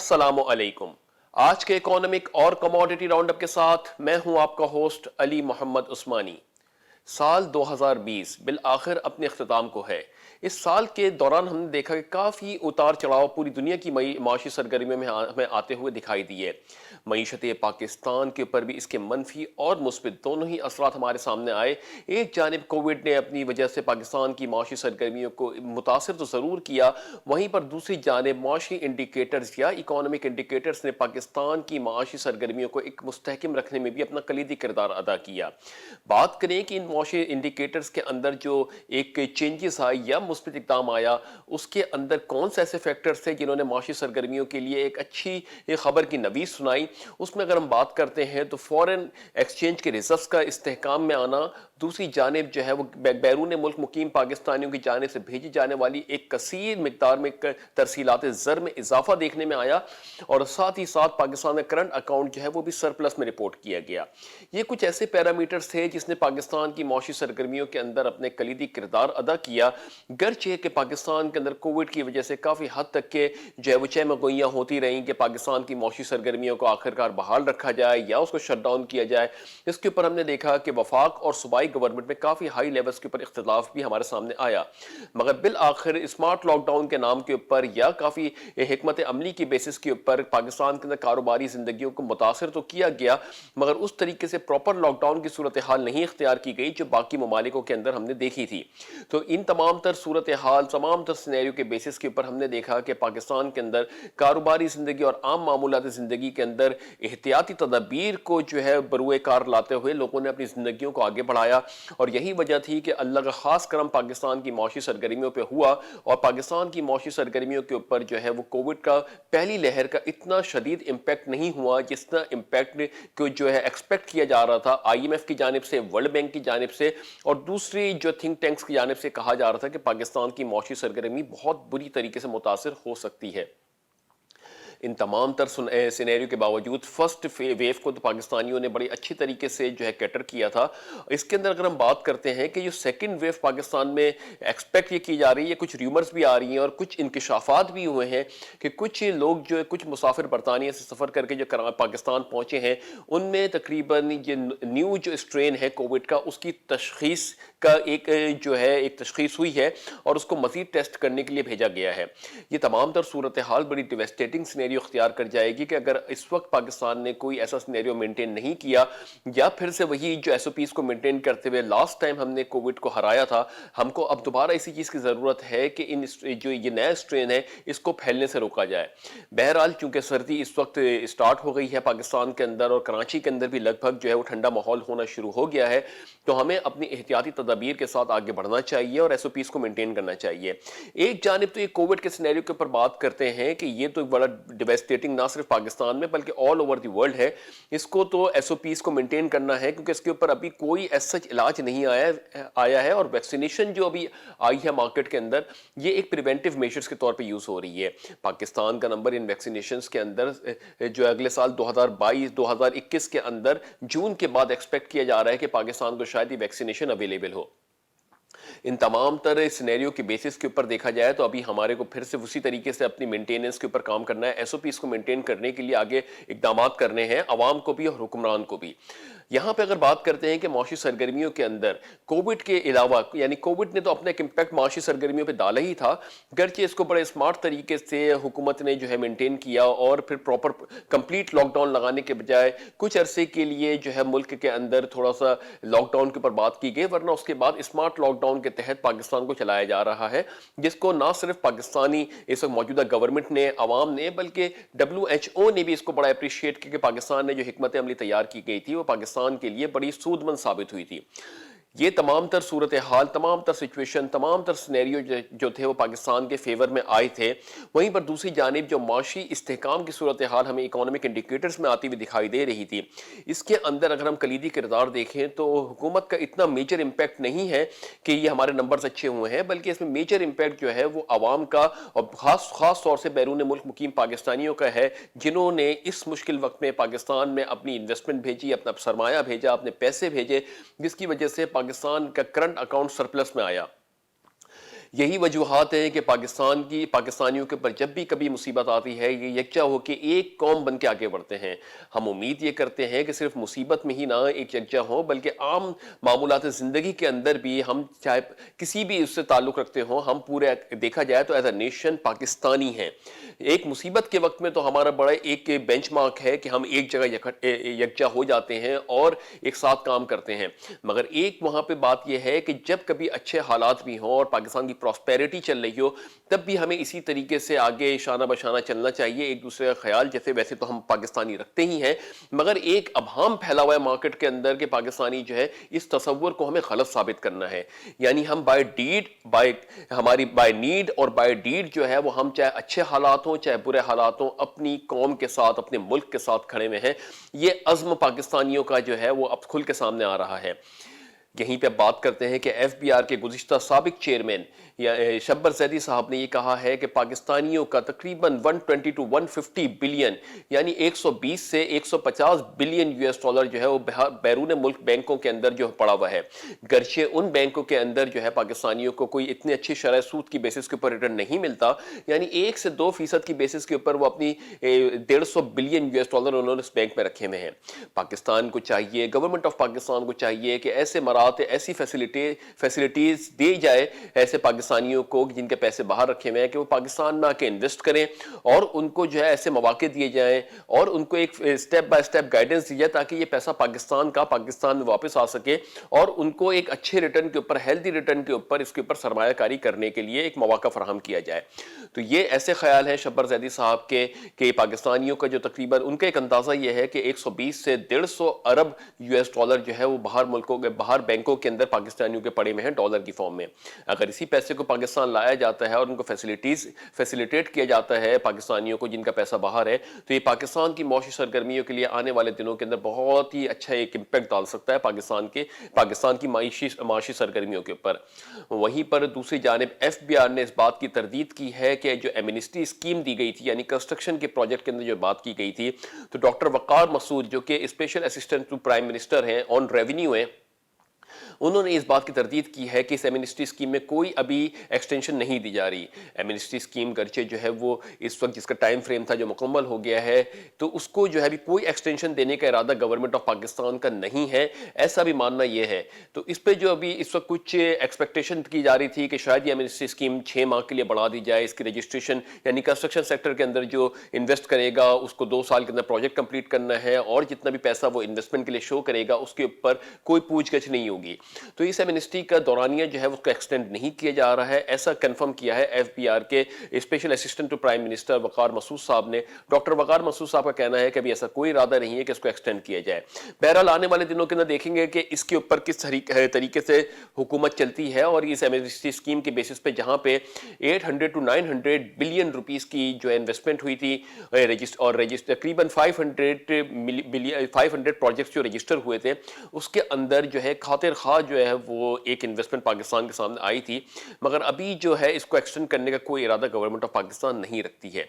السلام علیکم۔ آج کے اکانومک اور کموڈٹی راؤنڈ اپ کے ساتھ میں ہوں آپ کا ہوسٹ علی محمد عثمانی۔ سال 2020 بالآخر اپنے اختتام کو ہے۔ اس سال کے دوران ہم نے دیکھا کہ کافی اتار چڑھاؤ پوری دنیا کی معاشی سرگرمیوں میں ہمیں آتے ہوئے دکھائی دیے۔ معیشت پاکستان کے اوپر بھی اس کے منفی اور مثبت دونوں ہی اثرات ہمارے سامنے آئے۔ ایک جانب کووڈ نے اپنی وجہ سے پاکستان کی معاشی سرگرمیوں کو متاثر تو ضرور کیا، وہیں پر دوسری جانب معاشی انڈیکیٹرز یا اکانومک انڈیکیٹرز نے پاکستان کی معاشی سرگرمیوں کو ایک مستحکم رکھنے میں بھی اپنا کلیدی کردار ادا کیا۔ بات کریں کہ ان معاشی انڈیکیٹرز کے اندر جو ایک چینجز آئی یا مثبت اقدام آیا، اس کے اندر کون سے ایسے فیکٹرز تھے جنہوں نے معاشی سرگرمیوں کے لیے ایک اچھی خبر کی نوید سنائی۔ اس میں اگر ہم بات کرتے ہیں تو فورن ایکسچینج کے ریزروز کا استحکام میں آنا، دوسری جانب جو ہے وہ بیرون ملک مقیم پاکستانیوں کی جانب سے بھیجی جانے والی ایک کثیر مقدار میں ترسیلات زر میں اضافہ دیکھنے میں آیا، اور ساتھ ہی ساتھ پاکستان میں کرنٹ اکاؤنٹ جو ہے وہ بھی سرپلس میں رپورٹ کیا گیا۔ یہ کچھ ایسے پیرامیٹرز تھے جس نے پاکستان کی معاشی سرگرمیوں کے اندر اپنے کلیدی کردار ادا کیا، گرچہ کہ پاکستان کے اندر کووڈ کی وجہ سے کافی حد تک کے جو ہے وہ چہمگوئیاں ہوتی رہیں کہ پاکستان کی معاشی سرگرمیوں کو آخرکار بحال رکھا جائے یا اس کو شٹ ڈاؤن کیا جائے۔ اس کے اوپر ہم نے دیکھا کہ وفاق اور صوبائی گورنمنٹ میں کافی ہائی لیولز کے اوپر اختلاف بھی ہمارے سامنے آیا، مگر بالآخر اسمارٹ لاک ڈاؤن کے نام کے اوپر یا کافی حکمت عملی کی بیسس کے اوپر پاکستان کے اندر کاروباری زندگیوں کو متاثر تو کیا گیا، مگر اس طریقے سے پراپر لاک ڈاؤن کی صورتحال نہیں اختیار کی گئی جو باقی ممالکوں کے اندر ہم نے دیکھی تھی۔ تو ان تمام تر صورتحال، تمام تر سینیریو کے بیسس کے اوپر ہم نے دیکھا کہ پاکستان کے اندر کاروباری زندگی اور عام معمولات زندگی کے اندر احتیاطی تدابیر کو جو ہے بروئے کار لاتے ہوئے لوگوں نے اپنی زندگیوں کو آگے بڑھایا، اور یہی وجہ تھی کہ اللہ کا خاص کرم پاکستان کی معاشی سرگرمیوں پہ ہوا، اور پاکستان کی معاشی سرگرمیوں کے اوپر جو ہے وہ کووڈ کا پہلی لہر کا اتنا شدید امپیکٹ نہیں ہوا جتنا امپیکٹ کو جو ہے ایکسپیکٹ کیا جا رہا تھا آئی ایم ایف کی جانب سے، ورلڈ بینک کی جانب سے، اور دوسری جو تھنک ٹینکس کی جانب سے کہا جا رہا تھا کہ پاکستان کی معاشی سرگرمی بہت بری طریقے سے متاثر ہو سکتی ہے۔ ان تمام تر سینیریو کے باوجود فرسٹ ویو کو تو پاکستانیوں نے بڑی اچھی طریقے سے جو ہے کیٹر کیا تھا۔ اس کے اندر اگر ہم بات کرتے ہیں کہ جو سیکنڈ ویو پاکستان میں ایکسپیکٹ یہ کی جا رہی ہے، کچھ ریومرز بھی آ رہی ہیں اور کچھ انکشافات بھی ہوئے ہیں کہ کچھ لوگ جو کچھ مسافر برطانیہ سے سفر کر کے جو پاکستان پہنچے ہیں، ان میں تقریباً یہ نیو جو اسٹرین ہے کووڈ کا، اس کی تشخیص کا ایک جو ہے ایک تشخیص ہوئی ہے اور اس کو مزید ٹیسٹ کرنے کے لیے بھیجا گیا ہے۔ یہ تمام تر صورتحال بڑی ڈیویسٹیٹنگ سینیریو اختیار کر جائے گی کہ اگر اس وقت پاکستان نے کوئی ایسا سینیریو مینٹین نہیں کیا یا پھر سے وہی جو ایس او پیز کو مینٹین کرتے ہوئے لاسٹ ٹائم ہم نے کووڈ کو ہرایا تھا، ہم کو اب دوبارہ اسی چیز کی ضرورت ہے کہ جو یہ نیا اسٹرین ہے اس کو پھیلنے سے روکا جائے۔ بہرحال چونکہ سردی اس وقت اسٹارٹ ہو گئی ہے پاکستان کے اندر اور کراچی کے اندر بھی لگ بھگ جو ہے وہ ٹھنڈا ماحول ہونا شروع ہو گیا ہے، تو ہمیں اپنی احتیاطی تدابیر کے ساتھ آگے بڑھنا چاہیے اور ایس او پیز کو مینٹین کرنا چاہیے۔ ایک جانب تو یہ کووڈ کے سینیریو کے اوپر بات کرتے ہیں کہ یہ تو بڑا ڈیویسٹیٹنگ نہ صرف پاکستان میں بلکہ آل اوور دی ورلڈ ہے، اس کو تو ایس او پیز کو مینٹین کرنا ہے کیونکہ اس کے اوپر ابھی کوئی ایس سچ علاج نہیں آیا ہے، اور ویکسینیشن جو ابھی آئی ہے مارکیٹ کے اندر یہ ایک پریونٹیو میجرز کے طور پہ یوز ہو رہی ہے۔ پاکستان کا نمبر ان ویکسینیشنز کے اندر جو اگلے سال 2022-2021 کے اندر جون کے بعد ایکسپیکٹ کیا جا رہا ہے کہ پاکستان کو شاید یہ ویکسینیشن اویلیبل ہو۔ ان تمام تر سینیریو کے بیسس کے اوپر دیکھا جائے تو ابھی ہمارے کو پھر سے اسی طریقے سے اپنی مینٹیننس کے اوپر کام کرنا ہے، ایس او پیز کو مینٹین کرنے کے لیے آگے اقدامات کرنے ہیں عوام کو بھی اور حکمران کو بھی۔ یہاں پہ اگر بات کرتے ہیں کہ معاشی سرگرمیوں کے اندر کووڈ کے علاوہ، یعنی کووڈ نے تو اپنا ایک امپیکٹ معاشی سرگرمیوں پہ ڈالا ہی تھا، گرچہ اس کو بڑے اسمارٹ طریقے سے حکومت نے جو ہے مینٹین کیا اور پھر پراپر کمپلیٹ لاک ڈاؤن لگانے کے بجائے کچھ عرصے کے لیے جو ہے ملک کے اندر تھوڑا سا لاک ڈاؤن کے اوپر بات کی گئی، ورنہ اس کے بعد اسمارٹ لاک ڈاؤن کے تحت پاکستان کو چلایا جا رہا ہے، جس کو نہ صرف پاکستانی اس وقت موجودہ گورنمنٹ نے، عوام نے، بلکہ WHO نے بھی اس کو بڑا اپریشیٹ کیا کہ پاکستان نے جو حکمت عملی تیار کی گئی تھی وہ پاکستان کے لیے بڑی سود مند ثابت ہوئی تھی۔ یہ تمام تر صورتحال، تمام تر سچویشن، تمام تر سینیریو جو تھے وہ پاکستان کے فیور میں آئے تھے۔ وہیں پر دوسری جانب جو معاشی استحکام کی صورتحال ہمیں اکانومک انڈیکیٹرز میں آتی ہوئی دکھائی دے رہی تھی، اس کے اندر اگر ہم کلیدی کردار دیکھیں تو حکومت کا اتنا میجر امپیکٹ نہیں ہے کہ یہ ہمارے نمبرز اچھے ہوئے ہیں، بلکہ اس میں میجر امپیکٹ جو ہے وہ عوام کا اور خاص طور سے بیرون ملک مقیم پاکستانیوں کا ہے، جنہوں نے اس مشکل وقت میں پاکستان میں اپنی انویسٹمنٹ بھیجی، اپنا سرمایہ بھیجا، اپنے پیسے بھیجے، جس کی وجہ سے پاکستان کا کرنٹ اکاؤنٹ سرپلس میں آیا۔ یہی وجوہات ہیں کہ پاکستانیوں کے پر جب بھی کبھی مصیبت آتی ہے یہ یکجا ہو کے ایک قوم بن کے آگے بڑھتے ہیں۔ ہم امید یہ کرتے ہیں کہ صرف مصیبت میں ہی نہ ایک یکجا ہوں بلکہ عام معمولات زندگی کے اندر بھی ہم چاہے کسی بھی اس سے تعلق رکھتے ہوں، ہم پورے دیکھا جائے تو ایز اے نیشن پاکستانی ہیں۔ ایک مصیبت کے وقت میں تو ہمارا بڑا ایک بینچ مارک ہے کہ ہم ایک جگہ یکجا ہو جاتے ہیں اور ایک ساتھ کام کرتے ہیں، مگر ایک وہاں پہ بات یہ ہے کہ جب کبھی اچھے حالات بھی ہوں اور پاکستان کی پراسپیرٹی چل رہی ہو تب بھی ہمیں اسی طریقے سے آگے شانہ بشانہ چلنا چاہیے، ایک دوسرے کا خیال جیسے ویسے تو ہم پاکستانی رکھتے ہی ہیں، مگر ایک ابہام پھیلا ہوا ہے مارکیٹ کے اندر کہ پاکستانی جو ہے اس تصور کو ہمیں غلط ثابت کرنا ہے، یعنی ہم بائی نیڈ اور بائی ڈیڈ جو ہے وہ ہم چاہے اچھے حالات ہوں چاہے برے حالات ہوں اپنی قوم کے ساتھ اپنے ملک کے ساتھ کھڑے ہوئے ہیں۔ یہ عزم پاکستانیوں کا جو ہے وہ اب کھل کے سامنے آ رہا ہے۔ یہیں پہ بات کرتے ہیں کہ ایف بی آر کے گزشتہ سابق چیئرمین شبر زیدی صاحب نے یہ کہا ہے کہ پاکستانیوں کا تقریباً 120 to 150 بلین یعنی 120 سے 150 بلین یو ایس ڈالر جو ہے وہ بیرون ملک بینکوں کے اندر جو پڑا ہوا ہے، گرچہ ان بینکوں کے اندر جو ہے پاکستانیوں کو کوئی اتنی اچھی شرح سود کی بیسس کے اوپر ریٹرن نہیں ملتا، یعنی 1 سے 2% کی بیسس کے اوپر وہ اپنی 150 بلین یو ایس ڈالر انہوں نے اس بینک میں رکھے ہوئے ہیں۔ پاکستان کو چاہیے، گورنمنٹ آف پاکستان کو چاہیے کہ ایسے ایسی فیسلٹیز دی جائے ایسے پاکستانیوں کو جن کے پیسے باہر رکھے ہوئے ہیں کہ وہ پاکستان میں آ کے انویسٹ کریں، اور ان کو جو ہے ایسے مواقع دیے جائیں اور ان کو ایک سٹیپ بائی سٹیپ گائیڈنس دی جائے تاکہ یہ پیسہ پاکستان میں واپس آ سکے اور ان کو ایک اچھے ریٹرن کے اوپر، ہیلدی ریٹرن کے اوپر اس کے اوپر سرمایہ کاری کرنے کے لیے ایک مواقع فراہم کیا جائے۔ تو یہ ایسے خیال ہیں شبر زیدی صاحب کے کہ پاکستانیوں کا جو تقریباً ان کا ایک اندازہ یہ ہے کہ 120 سے 150 ارب یو ایس ڈالر جو ہے وہ باہر بینکوں کے اندر پاکستانیوں کے پڑے میں ہیں ڈالر کی فارم میں۔ اگر اسی پیسے کو پاکستان لایا جاتا ہے اور ان کو فیسیلیٹیٹ کیا جاتا ہے پاکستانیوں کو جن کا پیسہ باہر ہے، تو یہ پاکستان کی معاشی سرگرمیوں کے لیے آنے والے دنوں کے اندر بہت ہی اچھا ایک امپیکٹ ڈال سکتا ہے پاکستان کی معاشی سرگرمیوں کے اوپر۔ وہیں پر دوسری جانب ایف بی آر نے اس بات کی تردید کی ہے کہ جو ایمنسٹی اسکیم دی گئی تھی، یعنی کنسٹرکشن کے پروجیکٹ کے اندر جو بات کی گئی تھی، تو ڈاکٹر وقار مسعود جو کہ special assistant to prime minister on revenue revenue ہیں، انہوں نے اس بات کی تردید کی ہے کہ اس ایمنسٹی اسکیم میں کوئی ابھی ایکسٹینشن نہیں دی جا رہی۔ ایمنسٹی اسکیم گرچہ جو ہے وہ اس وقت جس کا ٹائم فریم تھا جو مکمل ہو گیا ہے، تو اس کو جو ہے ابھی کوئی ایکسٹینشن دینے کا ارادہ گورنمنٹ آف پاکستان کا نہیں ہے، ایسا بھی ماننا یہ ہے۔ تو اس پہ جو ابھی اس وقت کچھ ایکسپیکٹیشن کی جا رہی تھی کہ شاید یہ ایمنسٹی اسکیم 6 ماہ کے لیے بڑھا دی جائے، اس کی رجسٹریشن یعنی کنسٹرکشن سیکٹر کے اندر جو انویسٹ کرے گا اس کو 2 سال کے اندر پروجیکٹ کمپلیٹ کرنا ہے، اور جتنا بھی پیسہ وہ انویسٹمنٹ کے لیے شو کرے گا اس کے اوپر کوئی پوچھ گچھ نہیں ہوگی۔ تو اس ایمنسٹی کا دورانیہ جو ہے اس کو ایکسٹینڈ نہیں کیا جا رہا ہے، ایسا کنفرم کیا ہے ایف بی آر کے special assistant to prime minister Waqar Masood صاحب نے۔ ڈاکٹر وقار مسعود صاحب کا کہنا ہے کہ ابھی ایسا کوئی ارادہ نہیں ہے کہ اس کو ایکسٹینڈ کیا جائے۔ بہرحال آنے والے دنوں کے اندر دیکھیں گے کہ اس کے اوپر کس طریقے سے حکومت چلتی ہے، اور اس ایمنسٹی اسکیم کے بیسس پہ جہاں پہ 800 to 900 بلین روپیز کی جو انویسٹمنٹ ہوئی تھی اور تقریباً 500 پروجیکٹس جو رجسٹر ہوئے تھے، اس کے اندر جو ہے خاطر خواہ جو ہے وہ ایک انویسٹمنٹ پاکستان کے سامنے آئی تھی، مگر ابھی جو ہے اس کو ایکسٹینڈ کرنے کا کوئی ارادہ گورنمنٹ آف پاکستان نہیں رکھتی ہے۔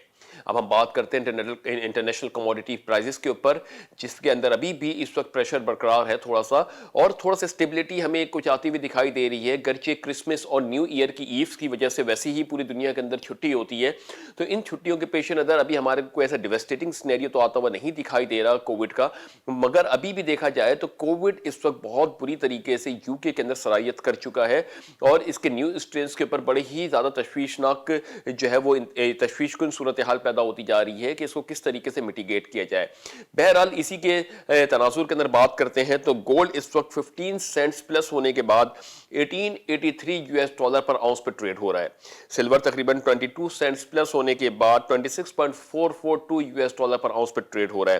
اب ہم بات کرتے ہیں انٹرنیشنل کموڈیٹی پرائزز کے اوپر، جس کے اندر ابھی بھی اس وقت پریشر برقرار ہے تھوڑا سا اسٹیبلٹی ہمیں کچھ آتی ہوئی دکھائی دے رہی ہے، گرچہ کرسمس اور نیو ایئر کی ایوز کی وجہ سے ویسے ہی پوری دنیا کے اندر چھٹی ہوتی ہے، تو ان چھٹیوں کے پیش نظر ابھی ہمارے کوئی ایسا ڈیویسٹیٹنگ سینیریو تو آتا ہوا نہیں دکھائی دے رہا کووڈ کا، مگر ابھی بھی دیکھا جائے تو کووڈ اس وقت بہت بری طریقے سے یو کے اندر سرایت کر چکا ہے، اور اس کے نیو اسٹرینز کے اوپر بڑے ہی زیادہ تشویشناک جو ہے وہ تشویش کن صورتحال پیدا ہوتی جا رہی ہے کہ اس کو کس طریقے سے میٹیگیٹ کیا جائے۔ بہرحال اسی کے تناظر کے اندر بات کرتے ہیں تو گولڈ اس وقت 15 سینٹس پلس ہونے کے بعد 1883 یو ایس ڈالر پر آؤنس پر ٹریڈ ہو رہا ہے۔ سلور تقریباً 22 سینٹس پلس ہونے کے بعد 26.442 یو ایس ڈالر پر آؤنس پر ٹریڈ ہو رہا ہے۔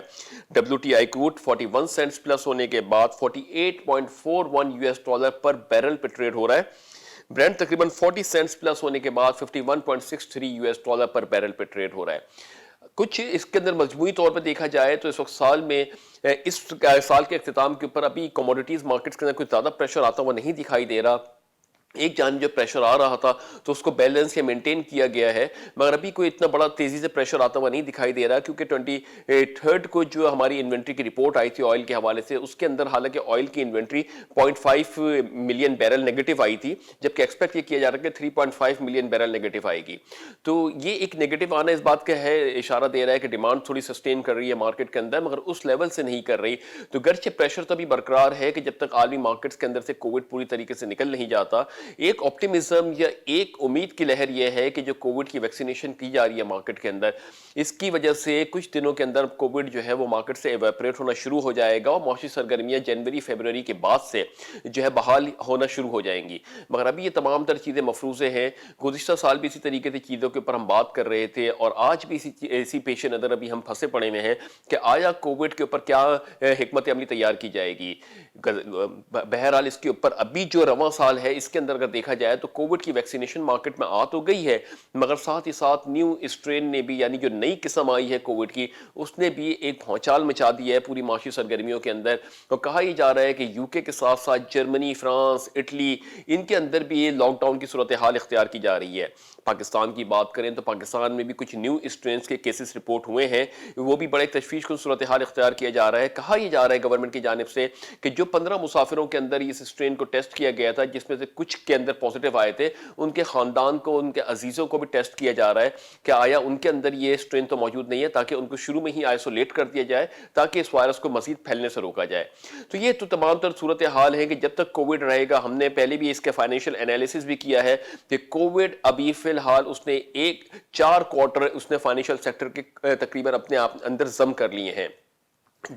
WTI کروڈ 41 سینٹس پلس ہونے کے بعد 48.41 یو ایس ڈالر پر بیرل پر ٹریڈ ہو رہا ہے۔ برینڈ تقریباً 40 سینٹس پلس ہونے کے بعد 51.63 یو ایس ڈالر پر بیرل پہ ٹریڈ ہو رہا ہے۔ کچھ اس کے اندر مجموعی طور پہ دیکھا جائے تو اس وقت اس سال کے اختتام کے اوپر ابھی کموڈیٹیز مارکیٹس کے اندر کوئی زیادہ پریشر آتا ہوا نہیں دکھائی دے رہا، ایک جانب جو پریشر آ رہا تھا تو اس کو بیلنس یا مینٹین کیا گیا ہے، مگر ابھی کوئی اتنا بڑا تیزی سے پریشر آتا ہوا نہیں دکھائی دے رہا، کیونکہ 23 کو جو ہماری انوینٹری کی رپورٹ آئی تھی آئل کے حوالے سے، اس کے اندر حالانکہ آئل کی انوینٹری 0.5 ملین بیرل نیگیٹو آئی تھی، جبکہ ایکسپیکٹ یہ کیا جا رہا ہے کہ 3.5 ملین بیرل نیگیٹو آئے گی. تو یہ ایک نیگیٹو آنا اس بات کا ہے، اشارہ دے رہا ہے کہ ڈیمانڈ تھوڑی سسٹین کر رہی ہے مارکیٹ کے اندر، مگر اس لیول سے نہیں کر رہی. تو گرچہ پریشر تو بھی برقرار ہے کہ جب تک عالمی مارکیٹس کے اندر سے کووڈ پوری طریقے سے نکل نہیں جاتا، ایک آپٹیمزم یا ایک امید کی لہر یہ ہے کہ جو کووڈ کی ویکسینیشن کی جا رہی ہے مارکیٹ کے اندر، اس کی وجہ سے کچھ دنوں کے اندر کووڈ جو ہے وہ مارکیٹ سے ایویپریٹ ہونا شروع ہو جائے گا، اور معاشی سرگرمیاں جنوری فیبروری کے بعد سے جو ہے بحال ہونا شروع ہو جائیں گی. مگر ابھی یہ تمام تر چیزیں مفروضے ہیں. گزشتہ سال بھی اسی طریقے سے چیزوں کے اوپر ہم بات کر رہے تھے، اور آج بھی اسی پیش نظر ابھی ہم پھنسے پڑے ہوئے ہیں کہ آیا کووڈ کے اوپر کیا حکمت عملی تیار کی جائے گی. بہرحال اس کے اوپر ابھی جو رواں سال ہے اس کے اندر اگر دیکھا جائے تو کووڈ کی ویکسینیشن مارکیٹ میں آ تو گئی ہے، مگر ساتھ ہی ساتھ نیو اسٹرین نے بھی، یعنی جو نئی قسم آئی ہے کووڈ کی، اس نے بھی ایک بھونچال مچا دی ہے پوری معاشی سرگرمیوں کے اندر. تو کہا یہ جا رہا ہے کہ یو کے ساتھ ساتھ جرمنی، فرانس، اٹلی، ان کے اندر بھی یہ لاک ڈاؤن کی صورتحال اختیار کی جا رہی ہے. پاکستان کی بات کریں تو پاکستان میں بھی کچھ نیو اسٹرینز کے کیسز رپورٹ ہوئے ہیں، وہ بھی بڑے تشویش کن صورتحال اختیار کیا جا رہا ہے. کہا یہ جا رہا ہے گورنمنٹ کی جانب سے کہ جو 15 مسافروں کے اندر اس اسٹرین کو ٹیسٹ کیا گیا تھا، جس میں سے کچھ کے اندر پازیٹیو آئے تھے، ان کے خاندان کو، ان کے عزیزوں کو بھی ٹیسٹ کیا جا رہا ہے کہ آیا ان کے اندر یہ اسٹرین تو موجود نہیں ہے، تاکہ ان کو شروع میں ہی آئسولیٹ کر دیا جائے تاکہ اس وائرس کو مزید پھیلنے سے روکا جائے. تو یہ تو تمام تر صورتحال ہے کہ جب تک کووڈ رہے گا، ہم نے پہلے بھی اس کے فائنینشیل انالیسس بھی کیا ہے کہ کووڈ ابھی فی الحال اس نے 4 کوارٹر اس نے فائنینشیل سیکٹر کے تقریباً اپنے آپ اندر ضم کر لیے ہیں.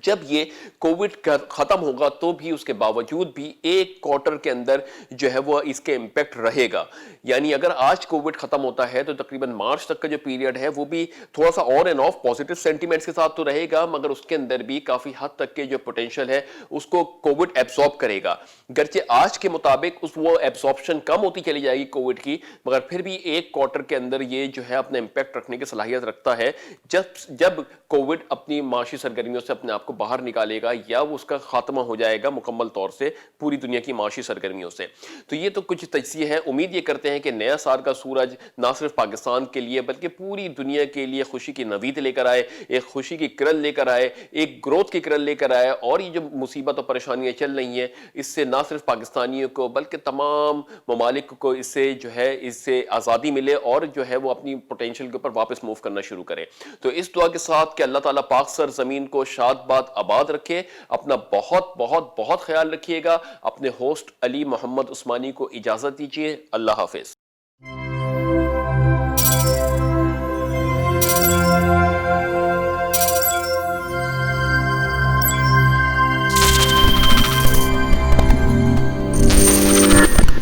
جب یہ کووڈ ختم ہوگا تو بھی اس کے باوجود بھی 1 کوارٹر کے اندر جو ہے وہ اس کے امپیکٹ رہے گا. یعنی اگر آج کووڈ ختم ہوتا ہے تو تقریباً مارچ تک کا جو پیریڈ ہے وہ بھی تھوڑا سا on and of positive sentiments کے ساتھ تو رہے گا، مگر اس کے اندر بھی کافی حد تک کے جو پوٹینشیل ہے اس کو کووڈ ایبزارب کرے گا. گرچہ آج کے مطابق وہ ایبزارپشن کم ہوتی چلی جائے گی کووڈ کی، مگر پھر بھی 1 کوارٹر کے اندر یہ جو ہے اپنا امپیکٹ رکھنے کی صلاحیت رکھتا ہے. جب کووڈ اپنی معاشی سرگرمیوں سے اپنے آپ کو باہر نکالے گا، یا وہ اس کا خاتمہ ہو جائے گا مکمل طور سے پوری دنیا کی معاشی سرگرمیوں سے. تو یہ تو کچھ تجزیے ہیں. امید یہ کرتے ہیں کہ نیا سال کا سورج نہ صرف پاکستان کے لیے بلکہ پوری دنیا کے لیے خوشی کی نوید لے کر آئے، ایک خوشی کی کرن لے کر آئے، ایک گروتھ کی کرن لے کر آئے، اور یہ جو مصیبت اور پریشانیاں چل رہی ہیں اس سے نہ صرف پاکستانیوں کو بلکہ تمام ممالک کو اس سے آزادی ملے، اور جو ہے وہ اپنی پوٹینشیل کے اوپر واپس موو کرنا شروع کرے. تو اس دعا کے ساتھ کہ اللہ تعالیٰ پاک سر زمین کو شاد باد آباد رکھے. اپنا بہت بہت بہت خیال رکھیے گا. اپنے ہوسٹ علی محمد عثمانی کو اجازت دیجیے. اللہ حافظ.